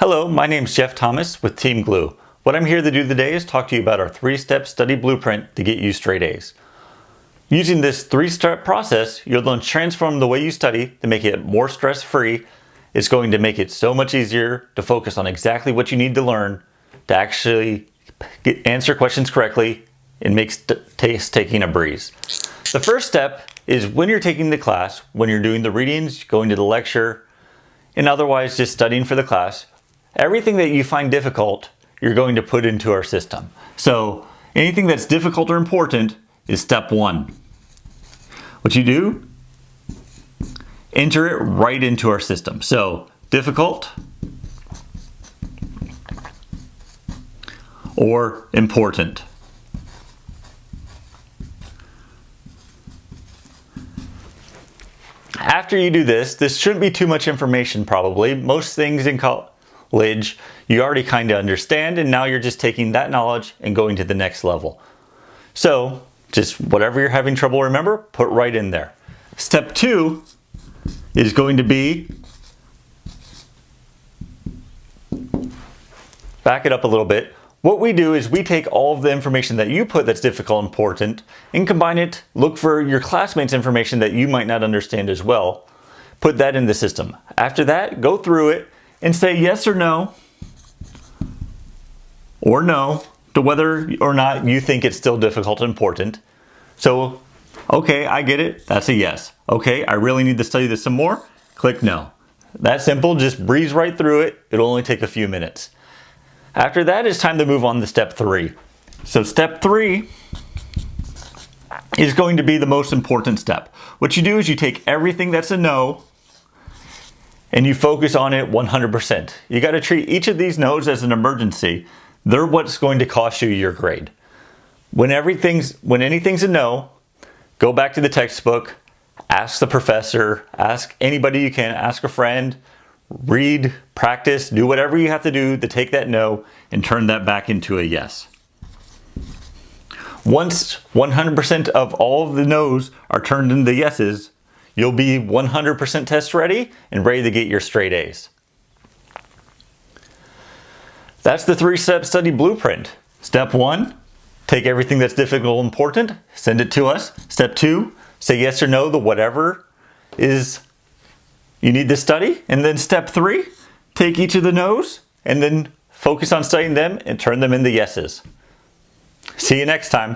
Hello, my name is Jeff Thomas with Team Glue. What I'm here to do today is talk to you about our 3-step study blueprint to get you straight A's. Using this 3-step process, you'll learn to transform the way you study to make it more stress-free. It's going to make it so much easier to focus on exactly what you need to learn to actually answer questions correctly and makes taking a breeze. The first step is when you're taking the class, when you're doing the readings, going to the lecture, and otherwise just studying for the class, everything that you find difficult, you're going to put into our system. So anything that's difficult or important is step 1. What you do, enter it right into our system. So difficult or important. After you do this shouldn't be too much information probably. Most things in college you already kind of understand, and now you're just taking that knowledge and going to the next level. So just whatever you're having trouble remember, put right in there. Step 2 is going to be, back it up a little bit. What we do is we take all of the information that you put that's difficult and important and combine it, look for your classmates' information that you might not understand as well. Put that in the system. After that, go through it and say yes or no to whether or not you think it's still difficult and important. So, okay, I get it, that's a yes. Okay, I really need to study this some more, click no. That simple, just breeze right through it. It'll only take a few minutes. After that, it's time to move on to step 3. So step 3 is going to be the most important step. What you do is you take everything that's a no and you focus on it 100%. You got to treat each of these no's as an emergency. They're what's going to cost you your grade. When anything's a no, go back to the textbook, ask the professor, ask anybody you can, ask a friend, read, practice, do whatever you have to do to take that no and turn that back into a yes. Once 100% of all of the no's are turned into yeses, you'll be 100% test ready and ready to get your straight A's. That's the 3-step study blueprint. Step 1, take everything that's difficult and important, send it to us. Step 2, say yes or no to whatever is you need to study. And then step 3, take each of the no's and then focus on studying them and turn them into yeses. See you next time.